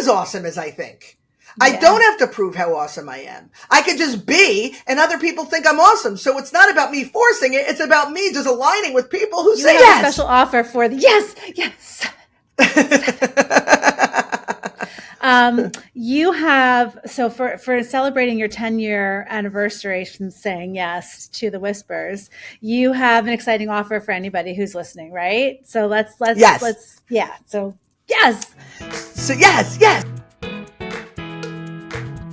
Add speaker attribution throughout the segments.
Speaker 1: as awesome as I think. I don't have to prove how awesome I am. I could just be, and other people think I'm awesome. So it's not about me forcing it. It's about me just aligning with people who say yes.
Speaker 2: A special offer for the yes. You have, so for celebrating your 10-year anniversary from saying yes to the Whispers, you have an exciting offer for anybody who's listening, right? So let's So yes.
Speaker 1: So yes.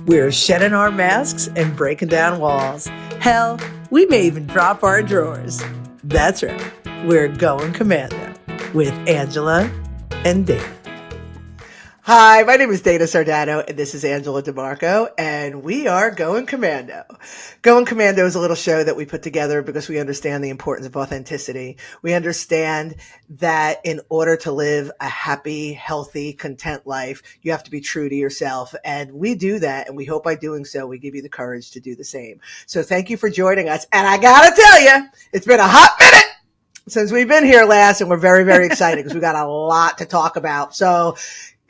Speaker 3: We're shedding our masks and breaking down walls. Hell, we may even drop our drawers. That's right. We're going commando with Angela and Dana.
Speaker 1: Hi, my name is Dana Sardano, and this is Angela DeMarco, and we are Going Commando. Going Commando is a little show that we put together because we understand the importance of authenticity. We understand that in order to live a happy, healthy, content life, you have to be true to yourself, and we do that, and we hope by doing so, we give you the courage to do the same. So thank you for joining us, and I gotta tell you, it's been a hot minute since we've been here last, and we're very, very excited because we got a lot to talk about. So,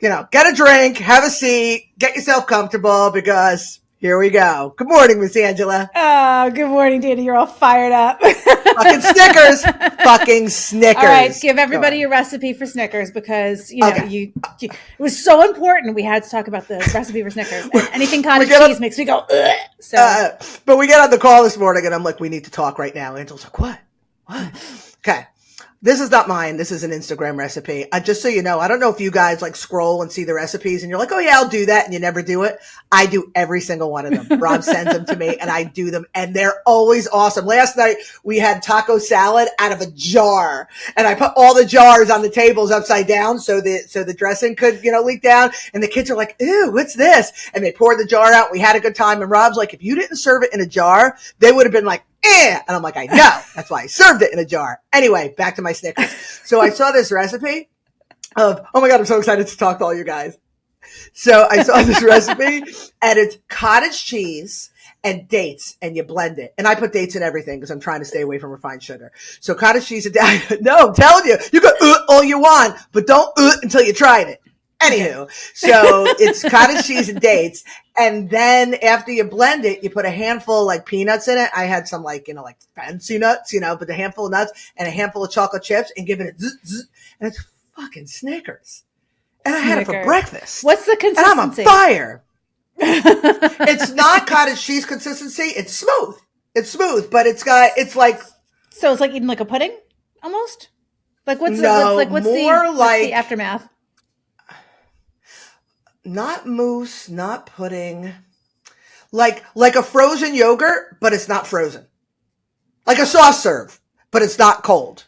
Speaker 1: get a drink, have a seat, get yourself comfortable because here we go. Good morning, Miss Angela.
Speaker 2: Oh, good morning, Dana. You're all fired up.
Speaker 1: Fucking Snickers.
Speaker 2: All right, give everybody your recipe for Snickers because, it was so important. We had to talk about the recipe for Snickers. And anything cottage cheese makes me go, ugh. So.
Speaker 1: But we get on the call this morning and I'm like, we need to talk right now. Angela's like, what? Okay. This is not mine. This is an Instagram recipe. Just so you know, I don't know if you guys like scroll and see the recipes and you're like, oh yeah, I'll do that. And you never do it. I do every single one of them. Rob sends them to me and I do them and they're always awesome. Last night we had taco salad out of a jar and I put all the jars on the tables upside down so the dressing could, leak down. And the kids are like, ew, what's this? And they poured the jar out. We had a good time. And Rob's like, if you didn't serve it in a jar, they would have been like, and I'm like, I know. That's why I served it in a jar. Anyway, back to my Snickers. So I saw this recipe of, oh my God, I'm so excited to talk to all you guys. So I saw this recipe and it's cottage cheese and dates and you blend it. And I put dates in everything because I'm trying to stay away from refined sugar. So cottage cheese and no, I'm telling you, you can all you want, but don't until you tried it. Anywho, so it's cottage cheese and dates. And then after you blend it, you put a handful like peanuts in it. I had some like fancy nuts, but a handful of nuts and a handful of chocolate chips and give it a zzz, and it's fucking Snickers. And I had it for breakfast.
Speaker 2: What's the consistency?
Speaker 1: And I'm on fire. It's not cottage cheese consistency. It's smooth, but it's like.
Speaker 2: So it's like eating like a pudding almost? Like what's the aftermath?
Speaker 1: Not mousse, not pudding, like a frozen yogurt, but it's not frozen. Like a soft serve, but it's not cold.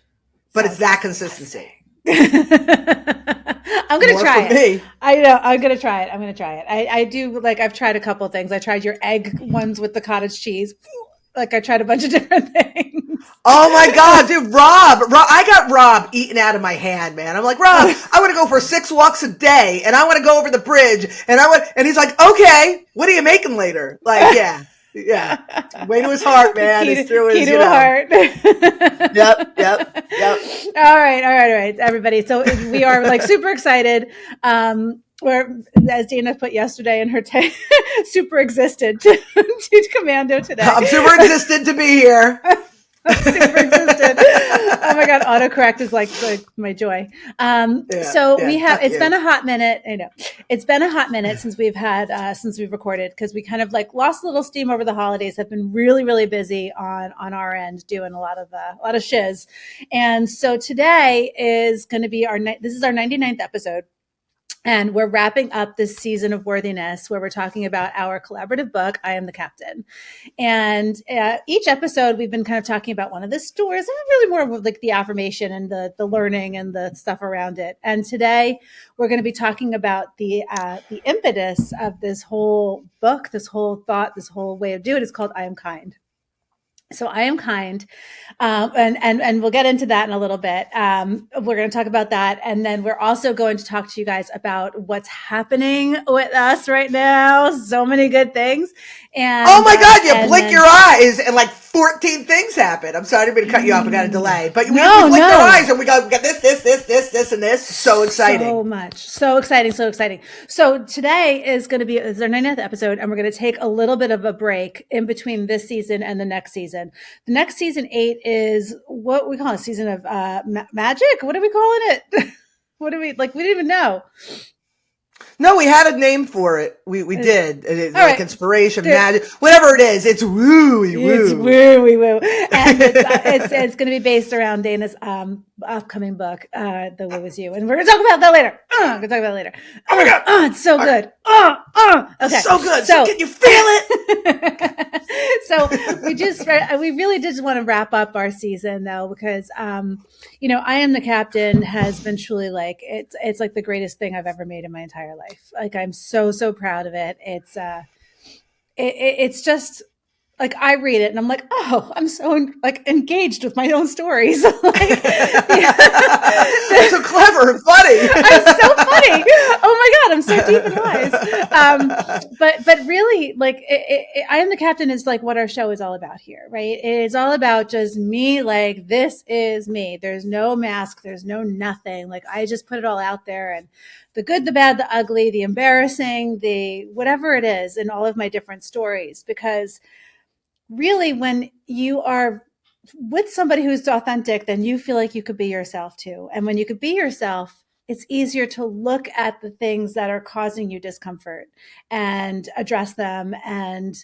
Speaker 1: But it's that consistency.
Speaker 2: I'm going to try it. I know. I'm going to try it. I do, I've tried a couple of things. I tried your egg ones with the cottage cheese. I tried a bunch of different things.
Speaker 1: Oh my God, dude, Rob, I got Rob eating out of my hand, man. I'm like, Rob, I want to go for 6 walks a day and I want to go over the bridge and he's like, okay, what are you making later? Like, yeah. Way to his heart, man.
Speaker 2: Key to heart.
Speaker 1: Yep.
Speaker 2: All right, everybody. So we are super excited. We're, as Dana put yesterday in her super existed to Commando today.
Speaker 1: I'm super existed to be here.
Speaker 2: Super existed. Oh my God, autocorrect is like my joy. It's been a hot minute. I know it's been a hot minute since we've recorded because we kind of lost a little steam over the holidays. Have been really, really busy on our end doing a lot of shiz, and so today is going to be this is our 99th episode. And we're wrapping up this season of Worthiness where we're talking about our collaborative book, I Am the Captain. And each episode, we've been kind of talking about one of the stories, and really more of the affirmation and the learning and the stuff around it. And today, we're going to be talking about the impetus of this whole book, this whole thought, this whole way of doing it. It's called I Am Kind. So I am kind. And we'll get into that in a little bit. We're going to talk about that. And then we're also going to talk to you guys about what's happening with us right now. So many good things. And
Speaker 1: oh my God, you blink your eyes and like 14 things happen. I'm sorry, I didn't mean to cut you off. I got a delay. But we blink our eyes and we got this, and this. So exciting.
Speaker 2: So much. So exciting. So exciting. So today is our 90th episode, and we're going to take a little bit of a break in between this season and the next season. The next season 8 is what we call a season of magic. What are we calling it? What do we like? We didn't even know.
Speaker 1: No, we had a name for it. We did. Like
Speaker 2: right.
Speaker 1: Inspiration, magic, whatever it is. It's woo-y woo.
Speaker 2: It's woo-y woo. And it's going to be based around Dana's upcoming book, The Woo Is You. And we're going to talk about that later. Oh my God. It's so good. Okay.
Speaker 1: So good. So can you feel it?
Speaker 2: So we really did want to wrap up our season though, because, I Am the Captain has been truly like, it's like the greatest thing I've ever made in my entire life. Like I'm so proud of it. It's just like I read it and I'm like, oh, I'm so like engaged with my own stories. Like,
Speaker 1: so clever and funny.
Speaker 2: I'm so funny. Oh my God, I'm so deep and wise. But really, like, I Am the Captain is like what our show is all about here, right? It is all about just me. Like, this is me. There's no mask. There's no nothing. Like, I just put it all out there, and the good, the bad, the ugly, the embarrassing, the whatever it is, in all of my different stories, because really, when you are with somebody who's authentic, then you feel like you could be yourself too. And when you could be yourself, it's easier to look at the things that are causing you discomfort and address them and,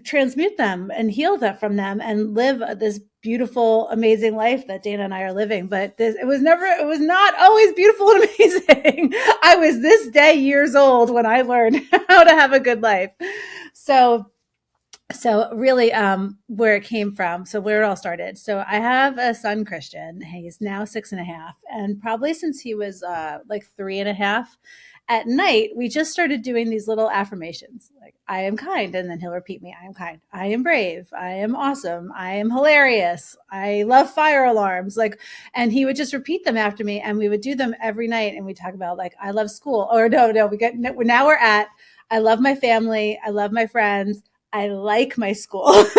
Speaker 2: transmute them and heal that from them and live this beautiful, amazing life that Dana and I are living. But it was not always beautiful and amazing. I was this day years old when I learned how to have a good life. So really, where it came from, so where it all started. So I have a son, Christian. He's now 6.5. And probably since he was like 3.5, at night, we just started doing these little affirmations. Like, I am kind. And then he'll repeat me, I am kind. I am brave. I am awesome. I am hilarious. I love fire alarms. Like, and he would just repeat them after me. And we would do them every night. And we talk about like, I love school. Or now we're at, I love my family. I love my friends. I like my school. But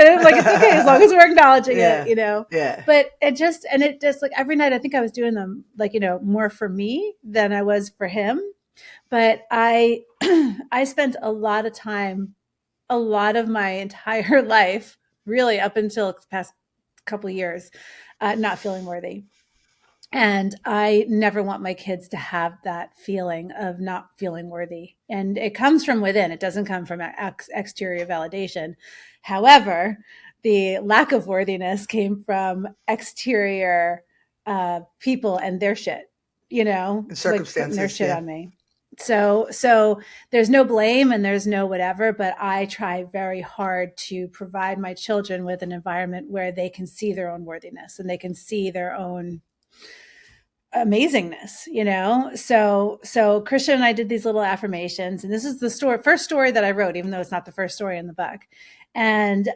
Speaker 2: it's like, it's okay as long as we're acknowledging it,
Speaker 1: Yeah.
Speaker 2: But it just like every night, I think I was doing them like, more for me than I was for him. But I spent a lot of time, a lot of my entire life, really up until the past couple of years, not feeling worthy. And I never want my kids to have that feeling of not feeling worthy. And it comes from within. It doesn't come from exterior validation. However, the lack of worthiness came from exterior people and their shit,
Speaker 1: Circumstances,
Speaker 2: like putting their shit on me. So there's no blame and there's no whatever, but I try very hard to provide my children with an environment where they can see their own worthiness and they can see their own amazingness, so Christian and I did these little affirmations, and this is the first story that I wrote, even though it's not the first story in the book. And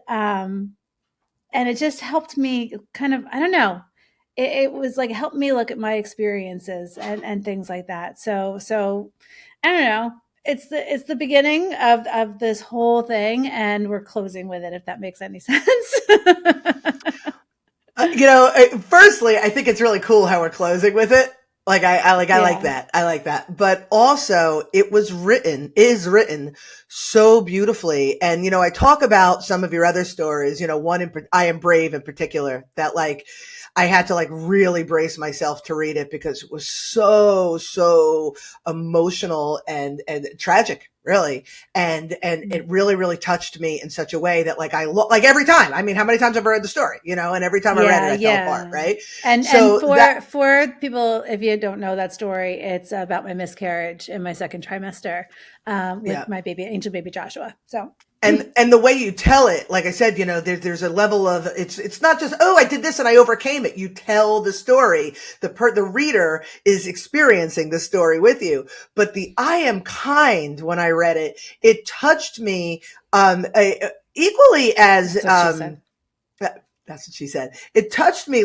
Speaker 2: it just helped me kind of, I don't know, it was like, helped me look at my experiences and things like that. So I don't know, it's the beginning of this whole thing, and we're closing with it, if that makes any sense.
Speaker 1: Firstly, I think it's really cool how we're closing with it. Like I like that. I like that. But also it is written so beautifully. And, I talk about some of your other stories, I Am Brave in particular, that like I had to like really brace myself to read it because it was so emotional and tragic, really. And it really, really touched me in such a way that like like every time, I mean, how many times have I read the story, and every time I read it, I fell apart. Right.
Speaker 2: And for people, if you don't know that story, it's about my miscarriage in my second trimester, with my baby, angel baby Joshua. So
Speaker 1: And the way you tell it, like I said, there's a level of, it's not just, oh, I did this and I overcame it. You tell the story. The reader is experiencing the story with you. But the I am kind, when I read it, it touched me, equally as, that's what she said. It touched me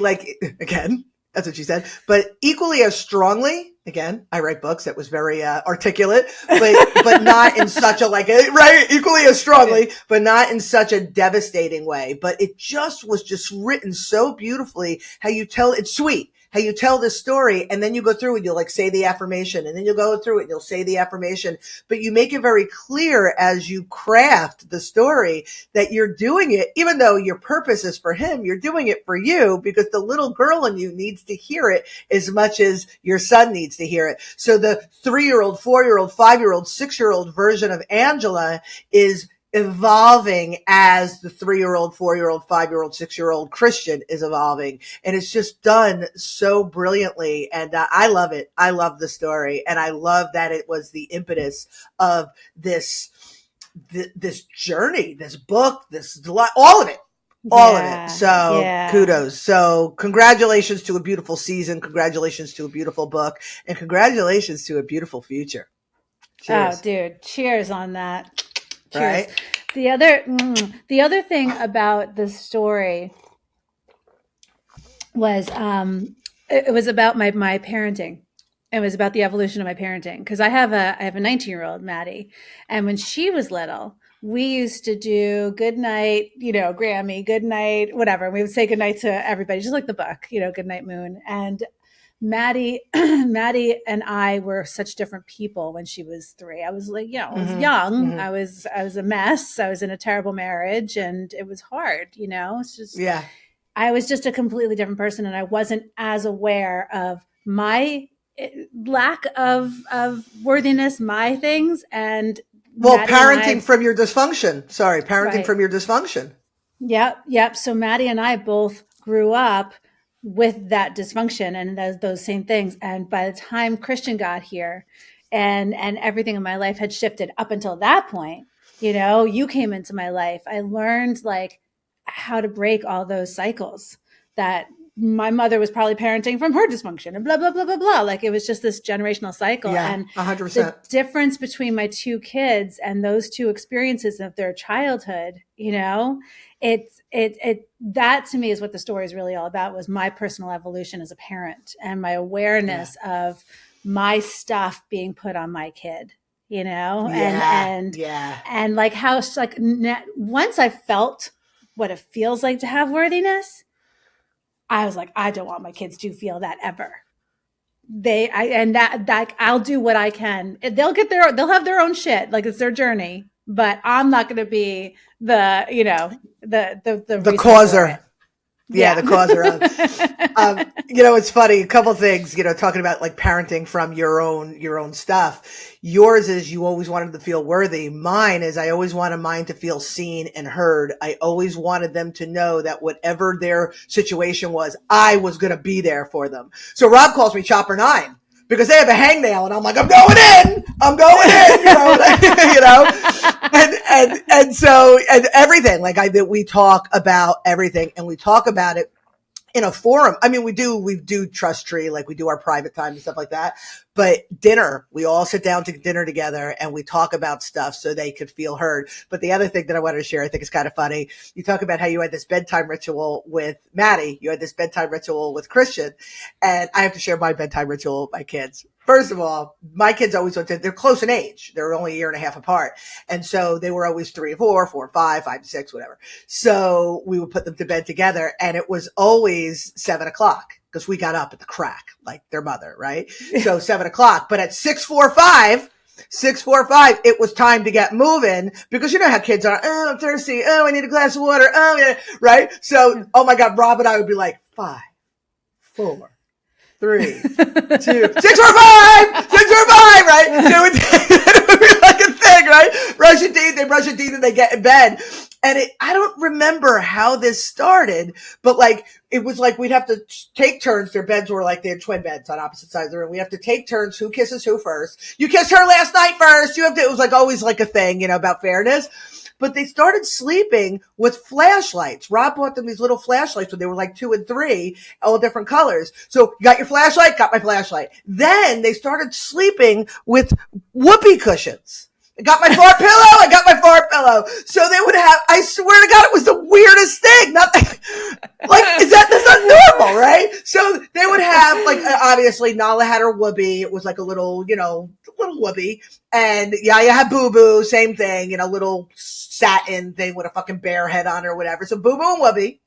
Speaker 1: again, that's what she said, but equally as strongly. Again, I write books. That was very articulate, but not in such equally as strongly, but not in such a devastating way. But it was written so beautifully. How you tell it's sweet. How you tell this story, and then you go through and you'll say the affirmation, and then you'll go through it and you'll say the affirmation, but you make it very clear as you craft the story that you're doing it, even though your purpose is for him, you're doing it for you, because the little girl in you needs to hear it as much as your son needs to hear it. So the 3-year-old, 4-year-old, 5-year-old, 6-year-old version of Angela is evolving as the 3-year-old, 4-year-old, 5-year-old, 6-year-old Christian is evolving. And it's just done so brilliantly. And I love it. I love the story. And I love that it was the impetus of this journey, this book, all of it. All of it. So kudos. So congratulations to a beautiful season. Congratulations to a beautiful book. And congratulations to a beautiful future.
Speaker 2: Cheers. Oh, dude. Cheers on that. Cheers.
Speaker 1: Right.
Speaker 2: The other thing about the story was it was about my parenting. It was about the evolution of my parenting, because I have a 19-year-old, Maddie, and when she was little, we used to do good night, Grammy, good night, whatever. We would say good night to everybody, just like the book, good night, Moon. And Maddie and I were such different people when she was 3. I was I was young. Mm-hmm. I was a mess. I was in a terrible marriage, and it was hard, It's just, I was just a completely different person, and I wasn't as aware of my lack of worthiness, my things, and
Speaker 1: parenting from your dysfunction. Sorry, parenting from your dysfunction.
Speaker 2: Yep. So Maddie and I both grew up with that dysfunction and those same things. And by the time Christian got here and everything in my life had shifted up until that point, you came into my life. I learned how to break all those cycles that my mother was probably parenting from her dysfunction and blah, blah, blah, blah, blah. It was just this generational cycle.
Speaker 1: Yeah,
Speaker 2: and
Speaker 1: 100%.
Speaker 2: The difference between my 2 kids and those 2 experiences of their childhood, that to me is what the story is really all about, was my personal evolution as a parent and my awareness of my stuff being put on my kid, and how once I felt what it feels like to have worthiness, I was like, I don't want my kids to feel that ever. I'll do what I can. They'll have their own shit. It's their journey, but I'm not going to be the
Speaker 1: causer. The causer of, it's funny. A couple things, talking about parenting from your own stuff. Yours is you always wanted to feel worthy. Mine is I always wanted mine to feel seen and heard. I always wanted them to know that whatever their situation was, I was going to be there for them. So Rob calls me Chopper 9 because they have a hangnail, and I'm like, I'm going in, and everything we talk about everything, and we talk about it in a forum. I mean, we do Trust Tree, we do our private time and stuff like that. But dinner, we all sit down to dinner together and we talk about stuff so they could feel heard. But the other thing that I wanted to share, I think is kind of funny. You talk about how you had this bedtime ritual with Maddie. You had this bedtime ritual with Christian. And I have to share my bedtime ritual with my kids. First of all, my kids always they're close in age. They're only a year and a half apart. And so they were always 3 and 4, 4 and 5, 5 and 6, whatever. So we would put them to bed together, and it was always 7:00 because we got up at the crack, like their mother, right? So 7:00, but at 6:45, it was time to get moving, because you know how kids are. Oh, I'm thirsty. Oh, I need a glass of water. Oh, yeah. Right. So, oh my God, Rob and I would be like 5, 4, 3, 2, 6 or 5, 6 or 5, right? It would be like a thing, right? Brush your teeth, they brush your teeth, and they get in bed. And I don't remember how this started, but it was we'd have to take turns. Their beds were they had twin beds on opposite sides of the room. We have to take turns. Who kisses who first? You kissed her last night first. You have to, it was always a thing, about fairness. but they started sleeping with flashlights. Rob bought them these little flashlights when they were like 2 and 3, all different colors. So you got your flashlight? Got my flashlight. Then they started sleeping with whoopee cushions. I got my fart pillow. I got my fart pillow. So they would have, I swear to God, it was the weirdest thing. That's not normal, right? So they would have, like, obviously Nala had her whoopee. It was like a little, little whoopee. And Yaya had Boo Boo, same thing, little satin thing with a fucking bear head on it or whatever. So Boo Boo and whoopee,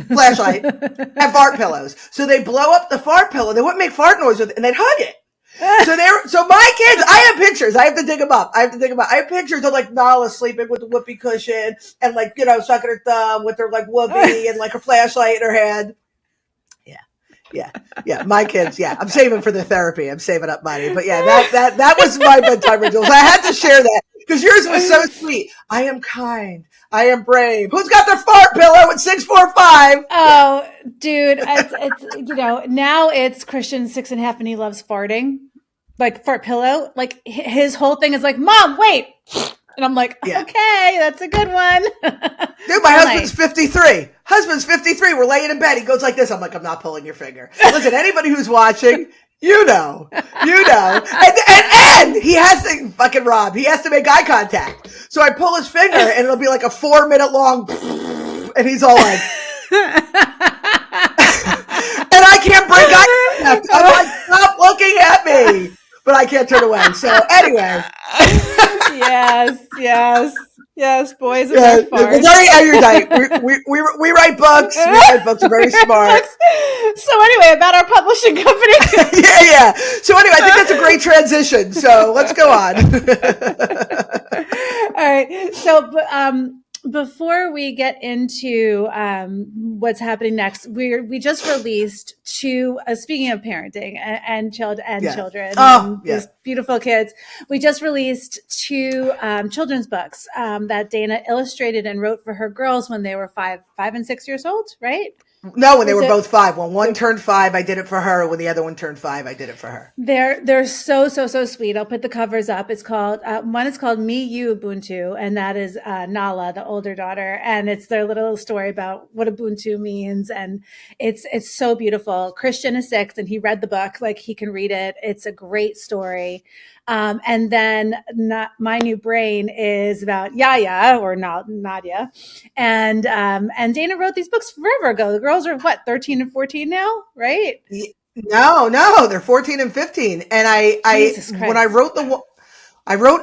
Speaker 1: flashlight, and fart pillows. So they blow up the fart pillow. They wouldn't make fart noise with it, and they'd hug it. So my kids, I have pictures. I have to dig them up. I have pictures of like Nala sleeping with the whoopee cushion and like, sucking her thumb with her like whoopee and like her flashlight in her hand. Yeah. My kids. Yeah. I'm saving for the therapy. I'm saving up money, but yeah, that was my bedtime rituals. I had to share that because yours was so sweet. I am kind. I am brave. Who's got their fart pillow at 645?
Speaker 2: Oh, dude. It's now it's Christian 6.5 and he loves farting. Like fart pillow. Like his whole thing is like, Mom, wait. And I'm like, okay, that's a good one.
Speaker 1: Dude, my husband's 53. We're laying in bed. He goes like this. I'm like, I'm not pulling your finger. Listen, anybody who's watching, you know. And he has to, fucking Rob, he has to make eye contact. So I pull his finger and it'll be like a 4-minute long, and he's all like, and I can't break eye contact. I'm like, stop looking at me. But I can't turn away. So anyway.
Speaker 2: Yes, boys and their farts.
Speaker 1: We're very erudite. We write books. We're very smart.
Speaker 2: So anyway, about our publishing company.
Speaker 1: Yeah. So anyway, I think that's a great transition. So let's go on.
Speaker 2: All right. So, before we get into what's happening next, we just released 2. Speaking of parenting and children, these beautiful kids, we just released 2 children's books that Dana illustrated and wrote for her girls when they were 5 and 6 years old, right?
Speaker 1: No, when they were both 5. When one turned 5, I did it for her. When the other one turned 5, I did it for her.
Speaker 2: They're so sweet. I'll put the covers up. It's called one is called Me You Ubuntu, and that is Nala, the older daughter, and it's their little story about what Ubuntu means, and it's so beautiful. Christian is 6, and he read the book, like he can read it. It's a great story. And then My New Brain is about Yaya or Nadia. And Dana wrote these books forever ago. The girls are 13 and 14 now, right?
Speaker 1: No, they're 14 and 15. And when I wrote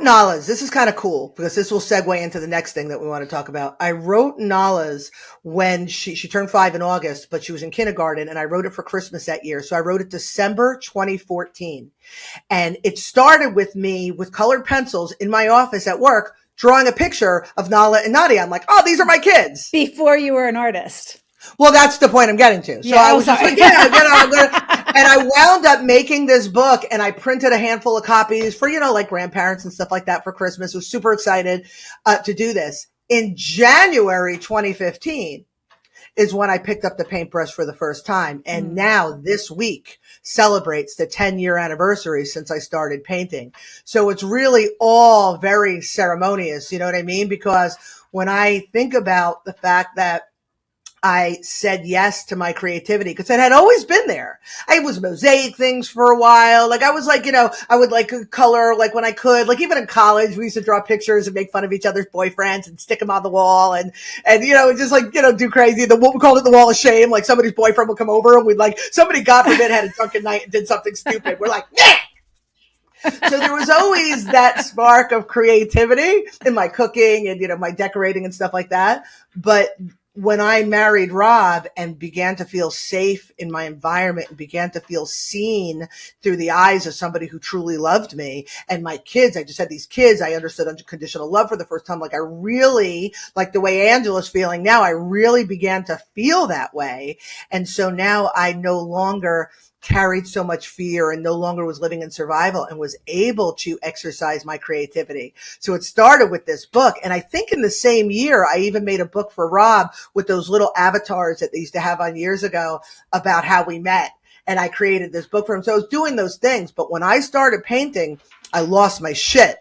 Speaker 1: Nala's. This is kind of cool because this will segue into the next thing that we want to talk about. I wrote Nala's when she turned 5 in August, but she was in kindergarten, and I wrote it for Christmas that year. So I wrote it December 2014. And it started with me with colored pencils in my office at work, drawing a picture of Nala and Nadia. I'm like, oh, these are my kids.
Speaker 2: Before you were an artist.
Speaker 1: Well, that's the point I'm getting to. So I was just like, I'm gonna, and I wound up making this book, and I printed a handful of copies for, like grandparents and stuff like that for Christmas. I was super excited to do this. In January 2015 is when I picked up the paintbrush for the first time. And now this week celebrates the 10-year anniversary since I started painting. So it's really all very ceremonious. You know what I mean? Because when I think about the fact that I said yes to my creativity because it had always been there. I was mosaic things for a while. Like I was like, I would like color like when I could, like even in college, we used to draw pictures and make fun of each other's boyfriends and stick them on the wall and just like, do crazy. We called it the wall of shame. Like somebody's boyfriend would come over and we'd like, somebody, God forbid, had a drunken night and did something stupid. We're like, yeah. So there was always that spark of creativity in my cooking and, my decorating and stuff like that. But when I married Rob and began to feel safe in my environment and began to feel seen through the eyes of somebody who truly loved me and my kids, I just had these kids, I understood unconditional love for the first time. Like I really, like the way Angela's feeling now, I really began to feel that way. And so now I no longer carried so much fear and no longer was living in survival and was able to exercise my creativity. So it started with this book. And I think in the same year, I even made a book for Rob with those little avatars that they used to have on years ago about how we met. And I created this book for him. So I was doing those things. But when I started painting, I lost my shit.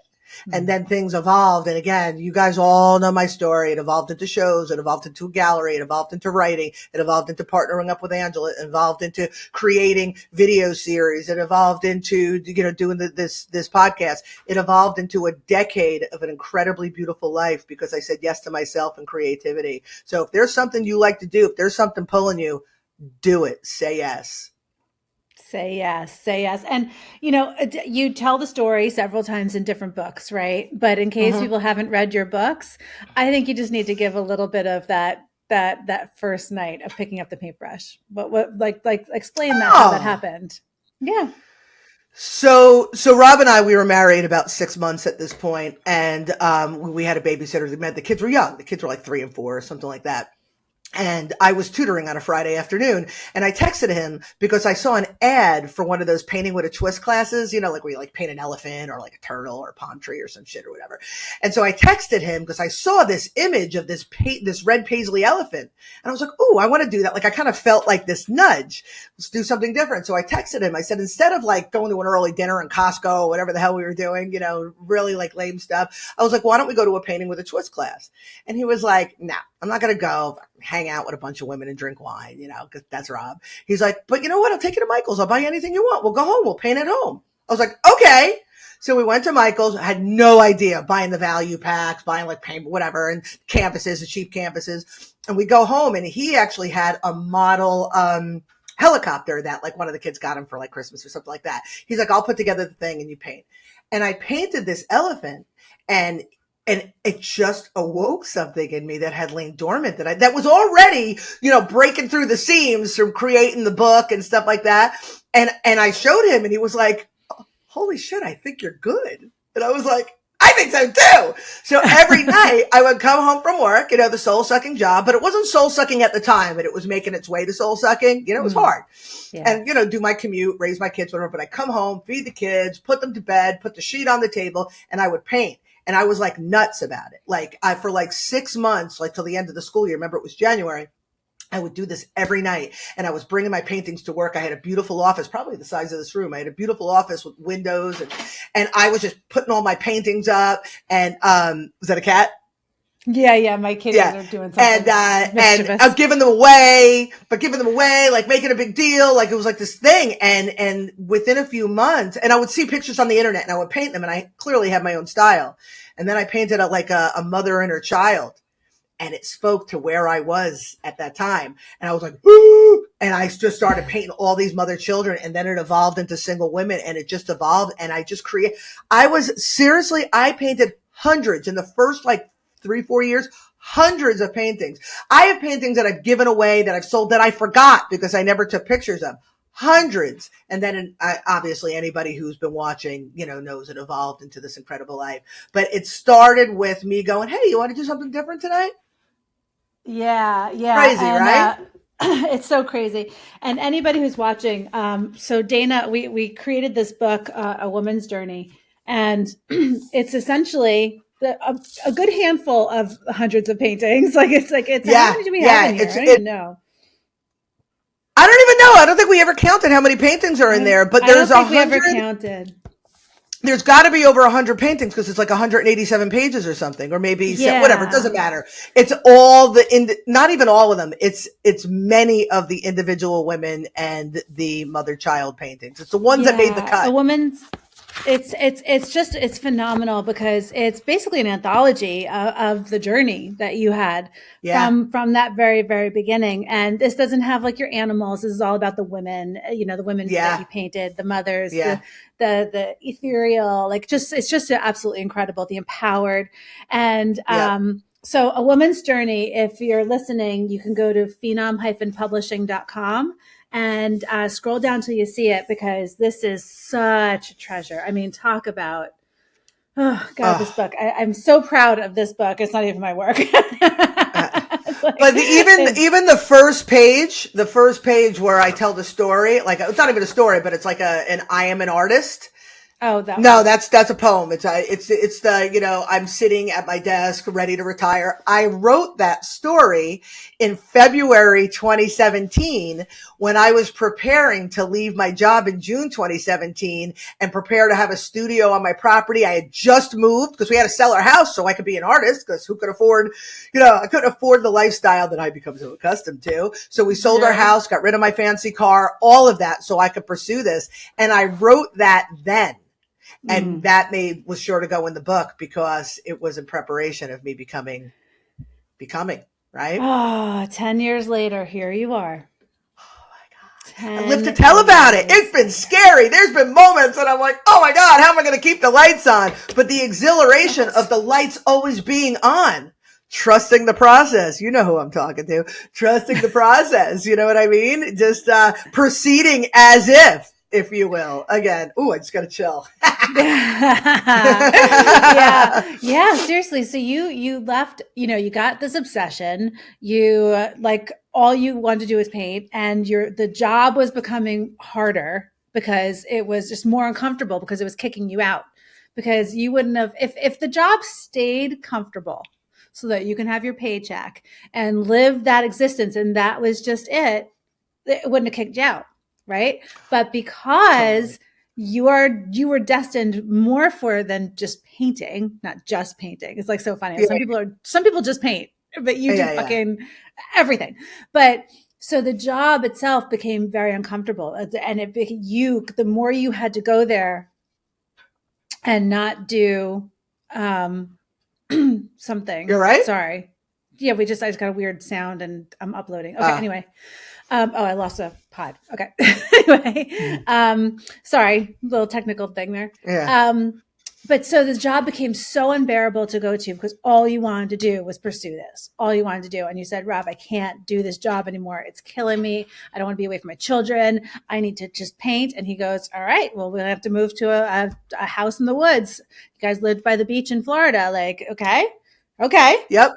Speaker 1: And then things evolved. And again, you guys all know my story. It evolved into shows. It evolved into a gallery. It evolved into writing. It evolved into partnering up with Angela. It evolved into creating video series. It evolved into, doing this podcast. It evolved into a decade of an incredibly beautiful life because I said yes to myself and creativity. So if there's something you like to do, if there's something pulling you, do it. Say yes.
Speaker 2: Say yes, say yes. And, you tell the story several times in different books, right? But in case people haven't read your books, I think you just need to give a little bit of that first night of picking up the paintbrush. What like explain that, how that happened. Yeah.
Speaker 1: So Rob and I, we were married about 6 months at this point, and we had a babysitter. The kids were young. The kids were like 3 and 4 or something like that. And I was tutoring on a Friday afternoon, and I texted him because I saw an ad for one of those painting with a twist classes, like where you like paint an elephant or like a turtle or a palm tree or some shit or whatever. And so I texted him because I saw this image of this red paisley elephant, and I was like, "Oh, I want to do that." Like I kind of felt like this nudge. Let's do something different. So I texted him. I said, instead of like going to an early dinner in Costco or whatever the hell we were doing, really like lame stuff, I was like, "Why don't we go to a painting with a twist class?" And he was like, "No, I'm not going to go hang out with a bunch of women and drink wine, because that's Rob." He's like, "But you know what? I'll take you to Michael's. I'll buy you anything you want. We'll go home. We'll paint at home." I was like, "Okay." So we went to Michael's. I had no idea, buying the value packs, buying like paint, whatever, and canvases, the cheap canvases. And we go home, and he actually had a model helicopter that like one of the kids got him for like Christmas or something like that. He's like, "I'll put together the thing and you paint." And I painted this elephant, and it just awoke something in me that had lain dormant, that was already, breaking through the seams from creating the book and stuff like that. And I showed him, and he was like, "Oh, holy shit, I think you're good." And I was like, "I think so too." So every night I would come home from work, the soul sucking job, but it wasn't soul sucking at the time, but it was making its way to soul sucking. It was hard. Yeah. And, do my commute, raise my kids, whatever. But I come home, feed the kids, put them to bed, put the sheet on the table, and I would paint. And I was like nuts about it. Like for like 6 months, like till the end of the school year, remember it was January, I would do this every night. And I was bringing my paintings to work. I had a beautiful office, probably the size of this room. I had a beautiful office with windows, and I was just putting all my paintings up. And, was that a cat?
Speaker 2: Yeah, my kids are doing something.
Speaker 1: And giving them away, like making a big deal. Like it was like this thing. And within a few months, and I would see pictures on the internet and I would paint them, and I clearly had my own style. And then I painted like a mother and her child, and it spoke to where I was at that time. And I was like, "Ooh," and I just started painting all these mother children. And then it evolved into single women, and it just evolved. And I just I painted hundreds in the first like 3-4 years, hundreds of paintings. I have paintings that I've given away, that I've sold, that I forgot because I never took pictures of. Hundreds. And then obviously anybody who's been watching, knows it evolved into this incredible life. But it started with me going, "Hey, you want to do something different tonight?"
Speaker 2: Yeah.
Speaker 1: Crazy, right?
Speaker 2: It's so crazy. And anybody who's watching, so Dana, we created this book, A Woman's Journey, and it's essentially a good handful of hundreds of paintings. How many do we have in here? I don't even know.
Speaker 1: I don't even know. I don't think we ever counted how many paintings are in there, but there's 100.
Speaker 2: We ever counted.
Speaker 1: There's got to be over 100 paintings because it's like 187 pages or something, or maybe whatever. It doesn't matter. It's all not even all of them. It's many of the individual women and the mother-child paintings. It's the ones that made the cut.
Speaker 2: A woman's. It's phenomenal because it's basically an anthology of the journey that you had from that very, very beginning. And this doesn't have like your animals. This is all about the women, the women that you painted, the mothers, the ethereal, it's just absolutely incredible, the empowered. And, so A Woman's Journey, if you're listening, you can go to phenom-publishing.com and scroll down till you see it, because this is such a treasure. I mean, talk about, this book. I'm so proud of this book. It's not even my work.
Speaker 1: But even the first page where I tell the story, like it's not even a story, but it's like an I am an artist.
Speaker 2: Oh, that
Speaker 1: No,
Speaker 2: one.
Speaker 1: that's a poem. It's the, I'm sitting at my desk ready to retire. I wrote that story in February 2017 when I was preparing to leave my job in June 2017 and prepare to have a studio on my property. I had just moved because we had to sell our house so I could be an artist, because who could afford, I couldn't afford the lifestyle that I become so accustomed to. So we sold our house, got rid of my fancy car, all of that so I could pursue this. And I wrote that then. And that was sure to go in the book because it was in preparation of me becoming, right?
Speaker 2: Oh, 10 years later, here you are.
Speaker 1: Oh my God. I
Speaker 2: 10
Speaker 1: live to tell about it.
Speaker 2: years
Speaker 1: It's been
Speaker 2: later.
Speaker 1: scary. There's been moments that I'm like, oh my God, how am I going to keep the lights on? But the exhilaration of the lights always being on. Trusting the process. You know who I'm talking to. Trusting the process. You know what I mean? Just proceeding as if you will. Again, ooh, I just got to chill.
Speaker 2: Yeah, seriously. So you left, you got this obsession. You like all you wanted to do was paint, and the job was becoming harder because it was just more uncomfortable because it was kicking you out. Because you wouldn't have, if the job stayed comfortable so that you can have your paycheck and live that existence and that was just it wouldn't have kicked you out, right? But because
Speaker 1: Totally.
Speaker 2: you were destined more for than just painting, not just painting. It's like so funny.
Speaker 1: Yeah,
Speaker 2: Some people just paint, but you do
Speaker 1: yeah.
Speaker 2: fucking everything. But so the job itself became very uncomfortable, and the more you had to go there and not do something.
Speaker 1: You're right.
Speaker 2: Sorry. Yeah, I just got a weird sound and I'm uploading. Okay, anyway. I lost a pod. Okay. Anyway, sorry, little technical thing there.
Speaker 1: Yeah.
Speaker 2: But so the job became so unbearable to go to because all you wanted to do was pursue this. All you wanted to do. And you said, Rob, I can't do this job anymore. It's killing me. I don't want to be away from my children. I need to just paint. And he goes, all right, well, we'll have to move to a house in the woods. You guys lived by the beach in Florida. Like, okay.
Speaker 1: Yep.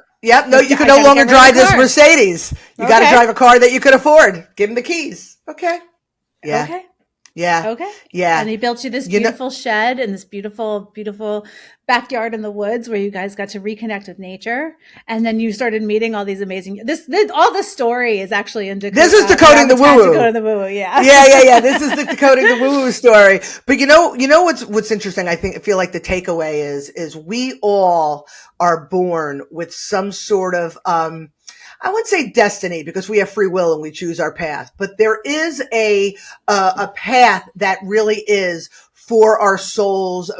Speaker 1: No, you can
Speaker 2: I
Speaker 1: no
Speaker 2: gotta
Speaker 1: longer
Speaker 2: get rid of
Speaker 1: drive
Speaker 2: the
Speaker 1: this
Speaker 2: car.
Speaker 1: Mercedes. You got to drive a car that you could afford. Give him the keys. Okay. Yeah.
Speaker 2: Okay.
Speaker 1: Yeah.
Speaker 2: Okay.
Speaker 1: Yeah.
Speaker 2: And he built you this beautiful shed and this beautiful, beautiful backyard in the woods where you guys got to reconnect with nature. And then you started meeting all these amazing, all the story is actually in
Speaker 1: this is decoding the woo-woo.
Speaker 2: Decoding the woo-woo, yeah.
Speaker 1: Yeah. This is the decoding the woo-woo story. But you know what's interesting? I feel like the takeaway is we all are born with some sort of, I wouldn't say destiny because we have free will and we choose our path, but there is a path that really is for our soul's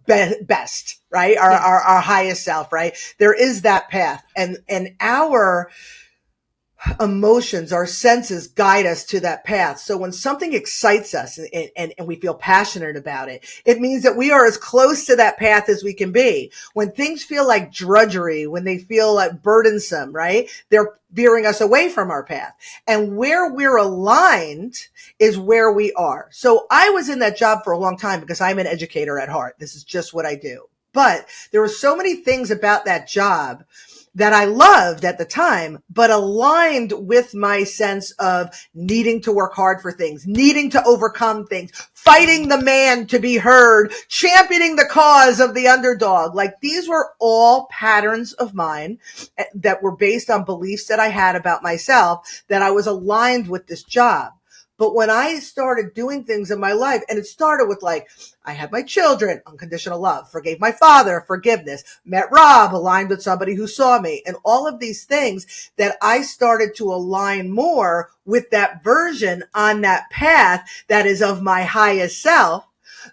Speaker 1: best, right? Our highest self, right? There is that path, and our emotions, our senses guide us to that path. So when something excites us and we feel passionate about it, it means that we are as close to that path as we can be. When things feel like drudgery, when they feel like burdensome, right? They're veering us away from our path. And where we're aligned is where we are. So I was in that job for a long time because I'm an educator at heart. This is just what I do. But there were so many things about that job that I loved at the time, but aligned with my sense of needing to work hard for things, needing to overcome things, fighting the man to be heard, championing the cause of the underdog. Like these were all patterns of mine that were based on beliefs that I had about myself, that I was aligned with this job. But when I started doing things in my life, and it started with like, I had my children, unconditional love, forgave my father, forgiveness, met Rob, aligned with somebody who saw me, and all of these things that I started to align more with that version on that path that is of my highest self,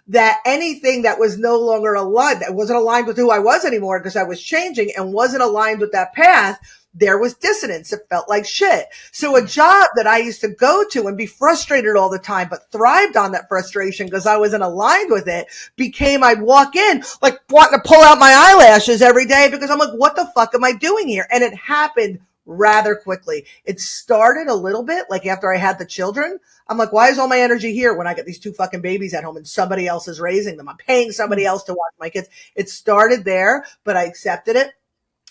Speaker 1: that anything that was no longer aligned, that wasn't aligned with who I was anymore because I was changing and wasn't aligned with that path, there was dissonance. It felt like shit. So a job that I used to go to and be frustrated all the time, but thrived on that frustration because I wasn't aligned with it, became I'd walk in like wanting to pull out my eyelashes every day because I'm like, what the fuck am I doing here? And it happened rather quickly. It started a little bit like after I had the children. I'm like, why is all my energy here when I get these two fucking babies at home and somebody else is raising them? I'm paying somebody else to watch my kids. It started there, but I accepted it.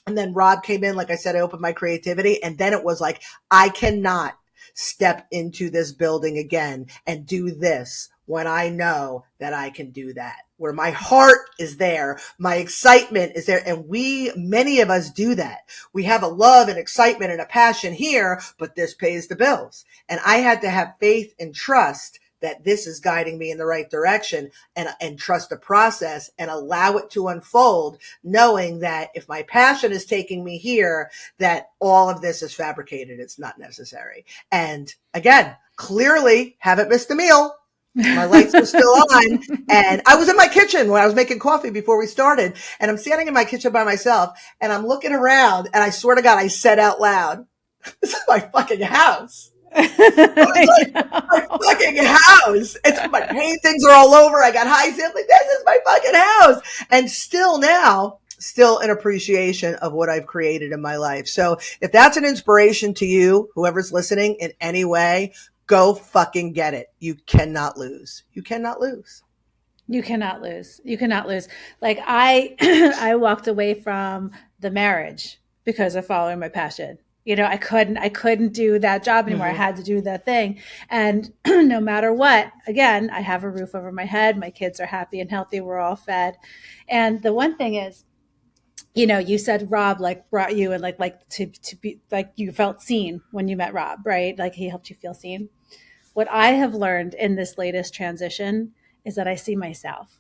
Speaker 1: And then Rob came in, like I said, I opened my creativity. And then it was like, I cannot step into this building again and do this when I know that I can do that, where my heart is there, my excitement is there. And many of us do that. We have a love and excitement and a passion here, but this pays the bills. And I had to have faith and trust that this is guiding me in the right direction, and trust the process and allow it to unfold, knowing that if my passion is taking me here, that all of this is fabricated. It's not necessary. And again, clearly haven't missed a meal. My lights were still on, and I was in my kitchen when I was making coffee before we started, and I'm standing in my kitchen by myself, and I'm looking around, and I swear to God, I said out loud, this is my fucking house. I was like, my fucking house. My paintings are all over. I got high ceilings. Like, this is my fucking house. And still an appreciation of what I've created in my life. So if that's an inspiration to you, whoever's listening in any way, go fucking get it. You cannot lose. You cannot lose.
Speaker 2: You cannot lose. You cannot lose. Like I walked away from the marriage because of following my passion. I couldn't do that job anymore. I had to do that thing. And no matter what, again, I have a roof over my head. My kids are happy and healthy. We're all fed. And the one thing is, you said Rob brought you and like to be like, you felt seen when you met Rob, right? Like he helped you feel seen. What I have learned in this latest transition is that I see myself.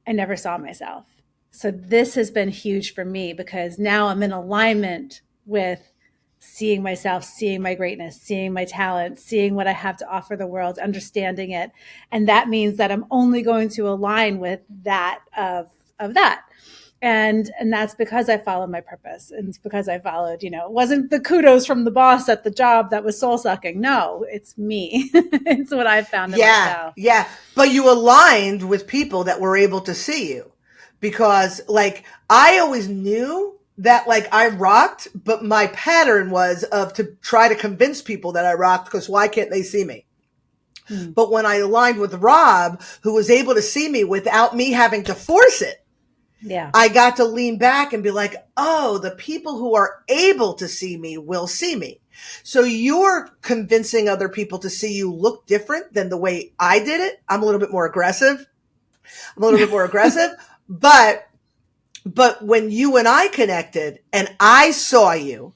Speaker 2: I never saw myself. So this has been huge for me because now I'm in alignment with seeing myself, seeing my greatness, seeing my talent, seeing what I have to offer the world, understanding it. And that means that I'm only going to align with that of that. And that's because I followed my purpose. And it's because I followed, it wasn't the kudos from the boss at the job that was soul sucking. No, it's me. It's what I found in myself.
Speaker 1: Yeah. But you aligned with people that were able to see you, because I always knew that I rocked, but my pattern was to try to convince people that I rocked, because why can't they see me? But when I aligned with Rob, who was able to see me without me having to force it, I got to lean back and be like, oh, the people who are able to see me will see me. So you're convincing other people to see you look different than the way I did it. I'm a little bit more aggressive. But when you and I connected and I saw you,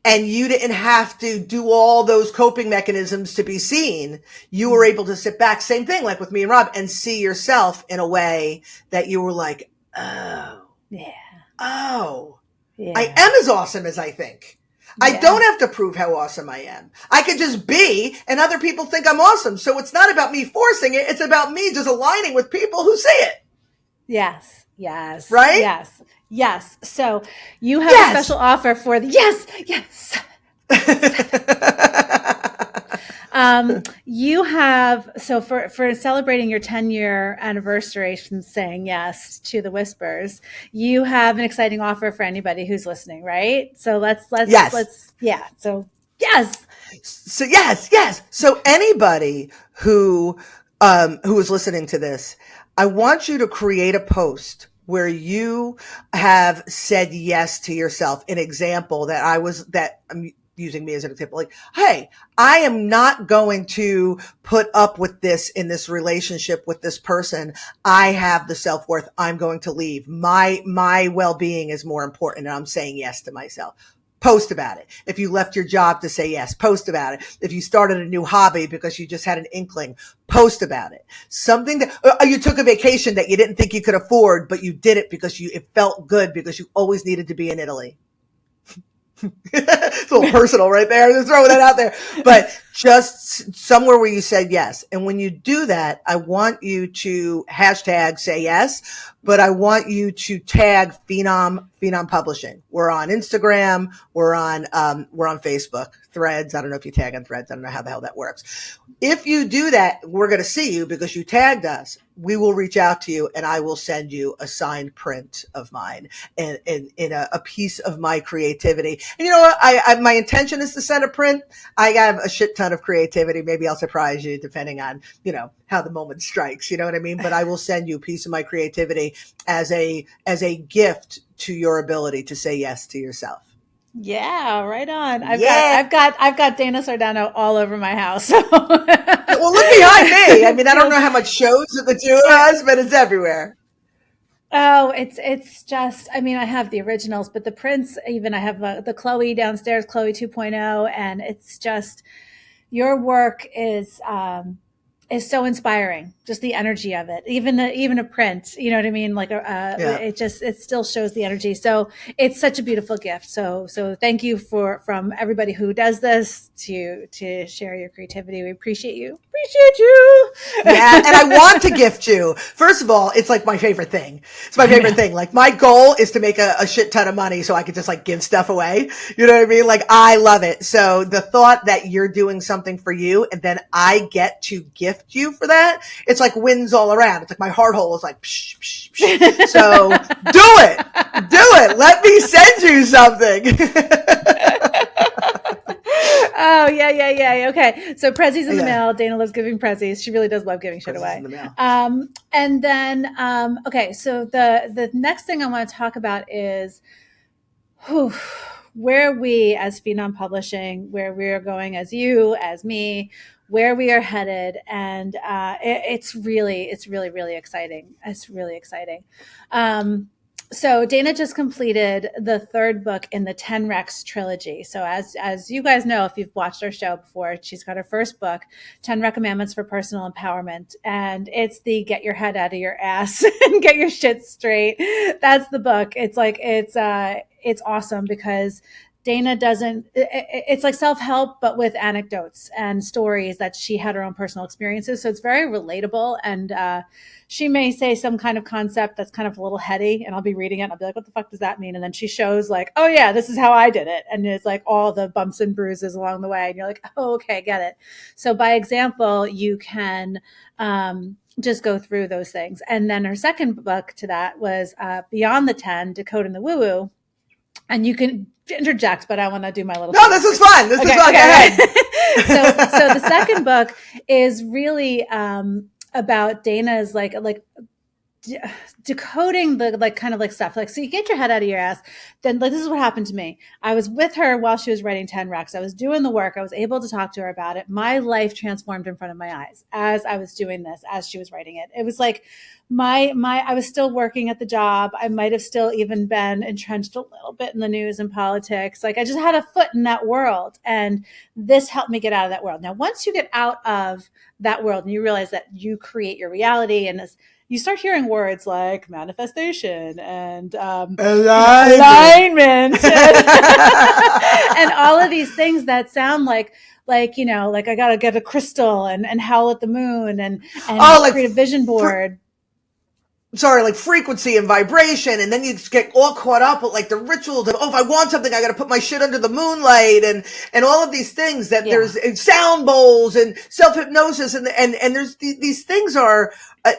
Speaker 1: and you didn't have to do all those coping mechanisms to be seen, you were able to sit back, same thing, like with me and Rob, and see yourself in a way that you were like, I am as awesome as I think. I don't have to prove how awesome I am. I could just be, and other people think I'm awesome. So it's not about me forcing it. It's about me just aligning with people who see it.
Speaker 2: Yes.
Speaker 1: Right?
Speaker 2: Yes. So you have a special offer for the yes. You have, so for celebrating your 10-year anniversary from saying yes to the Whispers, you have an exciting offer for anybody who's listening, right? So let's So yes.
Speaker 1: So anybody who is listening to this, I want you to create a post where you have said yes to yourself. An example that I'm using me as an example, like, hey, I am not going to put up with this in this relationship with this person. I have the self-worth. I'm going to leave. My well-being is more important, and I'm saying yes to myself. Post about it. If you left your job to say yes, post about it. If you started a new hobby because you just had an inkling, post about it. Something that you took a vacation that you didn't think you could afford, but you did it because it felt good, because you always needed to be in Italy. It's a little personal right there. Just throwing that out there. But just somewhere where you said yes. And when you do that, I want you to hashtag say yes, but I want you to tag Phenom Publishing. We're on Instagram. We're on Facebook, Threads. I don't know if you tag on Threads. I don't know how the hell that works. If you do that, we're going to see you because you tagged us. We will reach out to you, and I will send you a signed print of mine and in a piece of my creativity. And you know what? My intention is to send a print. I have a shit ton of creativity. Maybe I'll surprise you depending on, how the moment strikes. You know what I mean? But I will send you a piece of my creativity as a gift to your ability to say yes to yourself.
Speaker 2: Yeah, right on. I've got Dana Sardano all over my house. So.
Speaker 1: Well, look behind me. I mean, I don't know how much shows that the two of us, but it's everywhere.
Speaker 2: Oh, it's just, I mean, I have the originals, but the prints, even I have the Chloe downstairs, Chloe 2.0, and it's just, your work is so inspiring. Just the energy of it, even a print, you know what I mean? Like, it still shows the energy. So it's such a beautiful gift. So thank you from everybody who does this to share your creativity. We appreciate you.
Speaker 1: Yeah. And I want to gift you. First of all, it's like my favorite thing. It's my favorite thing. Like, my goal is to make a shit ton of money so I could just like give stuff away. You know what I mean? Like, I love it. So the thought that you're doing something for you and then I get to gift you for that, it's like wins all around. It's like my heart hole is like, psh, psh, psh. So do it. Let me send you something.
Speaker 2: Oh, yeah. Okay. So Prezzies in the mail. Dana loves giving Prezzies. She really does love giving shit away. And then, okay. So the next thing I want to talk about is where we as Phenom Publishing, where we are going as you, as me, where we are headed. And it's really, really exciting. It's really exciting. So Dana just completed the third book in the 10 Rex trilogy. So as you guys know, if you've watched our show before, she's got her first book, 10 Recommendments for Personal Empowerment. And it's the get your head out of your ass and get your shit straight. That's the book. It's like, it's awesome because Dana it's like self-help, but with anecdotes and stories that she had her own personal experiences. So it's very relatable. And she may say some kind of concept that's kind of a little heady, and I'll be reading it and I'll be like, what the fuck does that mean? And then she shows like, oh yeah, this is how I did it. And it's like all the bumps and bruises along the way. And you're like, oh, okay, get it. So by example, you can just go through those things. And then her second book to that was Beyond the 10, Decoding the Woo-Woo. And you can interject, but I want to do my little.
Speaker 1: No, this is fun. This is fun. Go ahead.
Speaker 2: So the second book is really about Dana's like decoding the like kind of like stuff. Like, so you get your head out of your ass. Then like, this is what happened to me. I was with her while she was writing 10 Rex. I was doing the work. I was able to talk to her about it. My life transformed in front of my eyes as I was doing this, as she was writing it. It was like I was still working at the job. I might have still even been entrenched a little bit in the news and politics. Like, I just had a foot in that world, and this helped me get out of that world. Now, once you get out of that world and you realize that you create your reality, and this, you start hearing words like manifestation and alignment and all of these things that sound like, you know, like I got to get a crystal and howl at the moon and create a vision board.
Speaker 1: Like frequency and vibration, and then you just get all caught up with like the rituals of, oh, if I want something, I got to put my shit under the moonlight, and all of these things that there's sound bowls and self-hypnosis, and there's these things are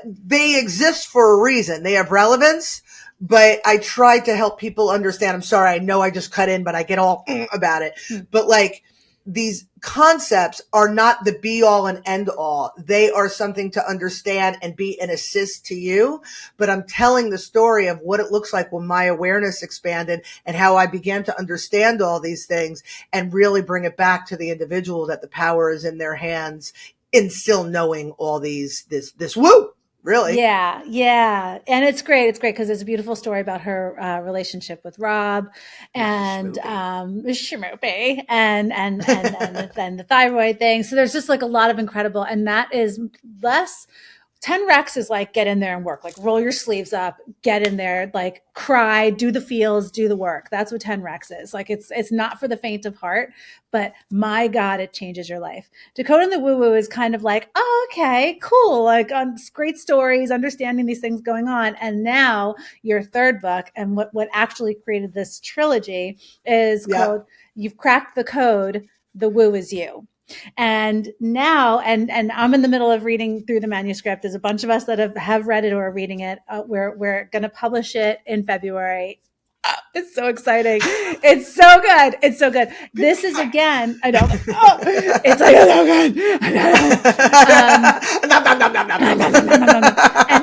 Speaker 1: they exist for a reason. They have relevance, but I try to help people understand. I'm sorry, I know I just cut in, but I get all about it. But like, these concepts are not the be all and end all. They are something to understand and be an assist to you. But I'm telling the story of what it looks like when my awareness expanded and how I began to understand all these things and really bring it back to the individual that the power is in their hands in still knowing all this woo. Really?
Speaker 2: Yeah. And it's great. It's great because it's a beautiful story about her relationship with Rob and Shmoopy and the thyroid thing. So there's just like a lot of incredible, and that is less. 10 Rex is like, get in there and work, like roll your sleeves up, get in there, like cry, do the feels, do the work. That's what 10 Rex is. Like, it's not for the faint of heart, but my God, it changes your life. Decoding the Woo-Woo is kind of like, oh, okay, cool. Like, great stories, understanding these things going on. And now your third book, and what actually created this trilogy is called You've Cracked the Code, The Woo Is You. And now, and I'm in the middle of reading through the manuscript. There's a bunch of us that have read it or are reading it. We're going to publish it in February. It's so exciting. It's so good. It's so good. This is again, I know. Oh, it's like so good.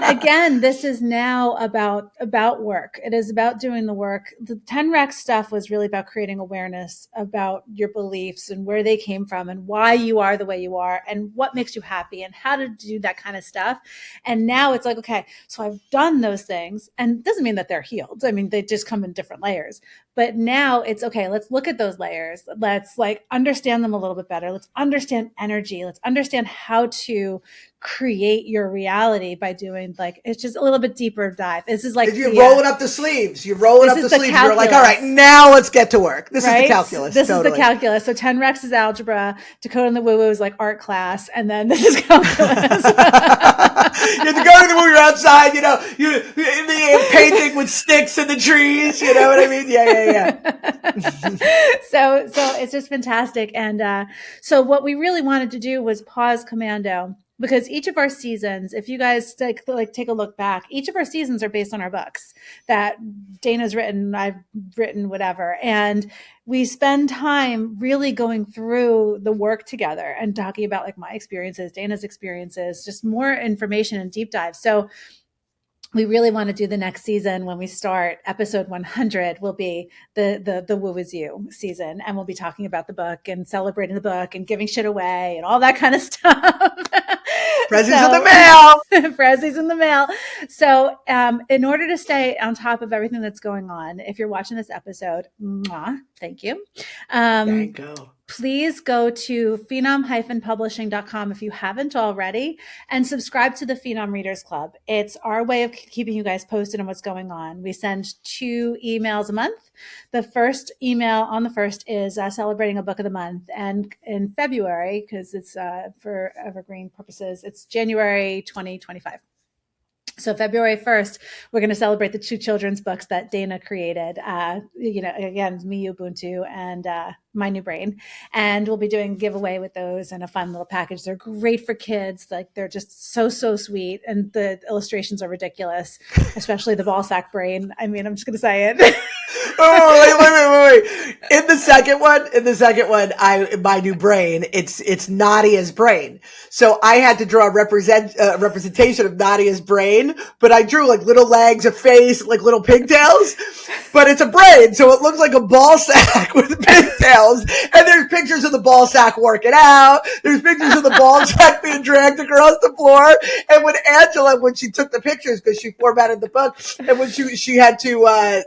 Speaker 2: again, this is now about work. It is about doing the work. The 10 Rec stuff was really about creating awareness about your beliefs and where they came from and why you are the way you are and what makes you happy and how to do that kind of stuff. And now it's like, okay, so I've done those things, and it doesn't mean that they're healed. I mean, they just come in different layers. But now it's okay, let's look at those layers. Let's like understand them a little bit better. Let's understand energy. Let's understand how to create your reality by doing like, it's just a little bit deeper dive. This is like
Speaker 1: you're rolling up the sleeves. You're rolling up the sleeves. You're like, all right, now let's get to work. This is the calculus.
Speaker 2: This is the calculus. So 10 Rex is algebra, Decoding the Woo-Woo is like art class, and then this is calculus.
Speaker 1: You have to go to the woo, you're outside, you know, you're in the painting with sticks in the trees, you know what I mean? Yeah.
Speaker 2: So it's just fantastic. And so what we really wanted to do was pause commando, because each of our seasons, if you guys take a look back, each of our seasons are based on our books that Dana's written, I've written, whatever. And we spend time really going through the work together and talking about like my experiences, Dana's experiences, just more information and deep dive. So we really want to do the next season when we start. Episode 100 will be the Woo Is You season. And we'll be talking about the book and celebrating the book and giving shit away and all that kind of stuff.
Speaker 1: Prezzies in the mail.
Speaker 2: Prezzies in the mail. So in order to stay on top of everything that's going on, if you're watching this episode, thank you.
Speaker 1: There you go.
Speaker 2: Please go to phenom-publishing.com if you haven't already, and subscribe to the Phenom Readers Club. It's our way of keeping you guys posted on what's going on. We send 2 emails a month. The first email on the first is celebrating a book of the month. And in February, because it's for evergreen purposes, it's January 2025. So February 1st, we're going to celebrate the 2 children's books that Dana created. Again, Me, Ubuntu, and My New Brain. And we'll be doing a giveaway with those in a fun little package. They're great for kids. Like, they're just so sweet. And the illustrations are ridiculous, especially the ball sack brain. I mean, I'm just going to say it.
Speaker 1: Wait. In the second one, My New Brain, it's Nadia's brain. So I had to draw a representation of Nadia's brain, but I drew like little legs, a face, like little pigtails, but it's a brain. So it looks like a ball sack with pigtails. And there's pictures of the ball sack working out. There's pictures of the ball sack being dragged across the floor. And when she took the pictures, because she formatted the book, and when she had to,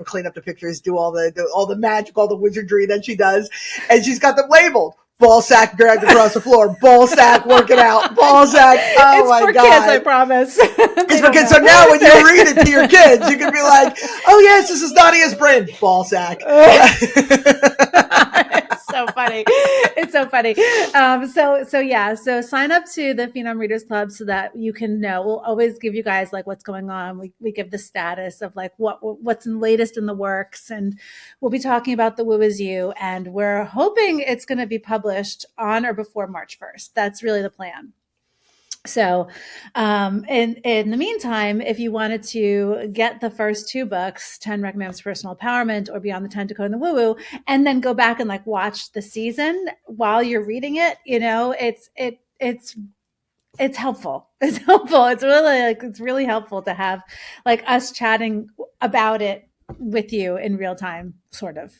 Speaker 1: clean up the pictures, do all the magic, all the wizardry that she does, and she's got them labeled. Ball sack dragged across the floor. Ball sack working out. Ball sack. Oh,
Speaker 2: it's
Speaker 1: my God.
Speaker 2: It's for kids, I promise.
Speaker 1: It's for kids. So now when you read it to your kids, you can be like, oh, yes, this is Nadia's brain. Ball sack.
Speaker 2: It's so funny. It's so funny. So sign up to the Phenom Readers Club so that you can know. We'll always give you guys like what's going on. We give the status of like what's latest in the works, and we'll be talking about the Woo Is You, and we're hoping it's going to be published on or before March 1st. That's really the plan. So, in the meantime, if you wanted to get the first 2 books, 10 Recommends Personal Empowerment or Beyond the 10 Decoding the Woo-Woo, and then go back and like watch the season while you're reading it, it's helpful. It's helpful. It's really helpful to have like us chatting about it with you in real time, sort of.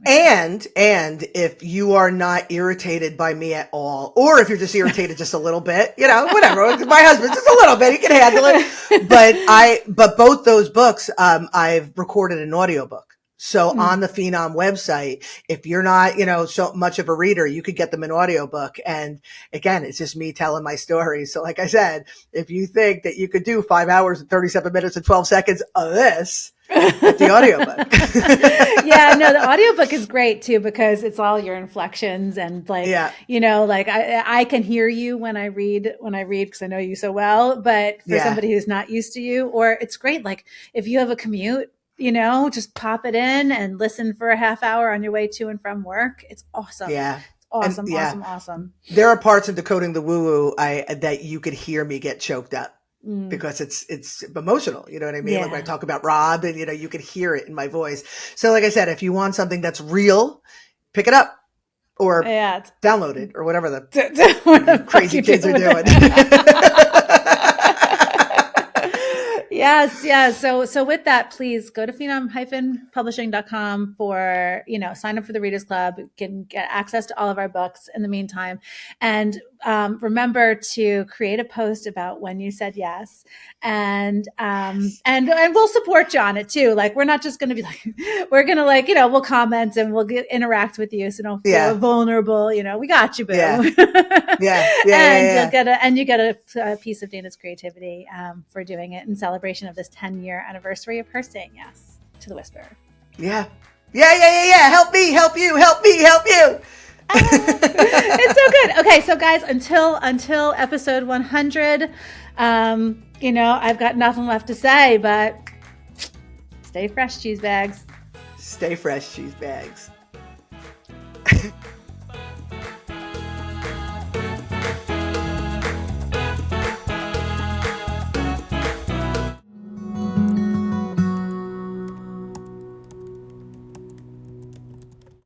Speaker 1: And if you are not irritated by me at all, or if you're just irritated just a little bit, whatever. My husband's just a little bit, he can handle it. But both those books, I've recorded an audiobook. So on the Phenom website, if you're not, so much of a reader, you could get them an audiobook. And again, it's just me telling my story. So like I said, if you think that you could do 5 hours and 37 minutes and 12 seconds of this, get the audiobook.
Speaker 2: The audiobook is great too, because it's all your inflections and like, I can hear you when I read because I know you so well, but for somebody who's not used to you, or it's great. Like if you have a commute, just pop it in and listen for a half hour on your way to and from work. It's awesome.
Speaker 1: Yeah.
Speaker 2: Awesome.
Speaker 1: There are parts of Decoding the Woo-Woo that you could hear me get choked up. Because it's emotional, you know what I mean? Like when I talk about Rob, and you can hear it in my voice. So like I said, if you want something that's real, pick it up or download it or whatever the crazy kids are doing.
Speaker 2: Yes. So with that, please go to phenom-publishing.com for, sign up for the Readers Club. You can get access to all of our books in the meantime. And remember to create a post about when you said yes. And we'll support you on it too. Like, we're not just going to be like, we're going to we'll comment and we'll interact with you. So don't feel vulnerable. We got you, boo. And you get a piece of Dana's creativity for doing it in celebration of this 10-year anniversary of her saying yes to the Whisperer.
Speaker 1: Yeah. Help me, help you.
Speaker 2: It's so good. Okay, so guys, until episode 100, I've got nothing left to say, but stay fresh, cheese bags.
Speaker 1: Stay fresh, cheese bags.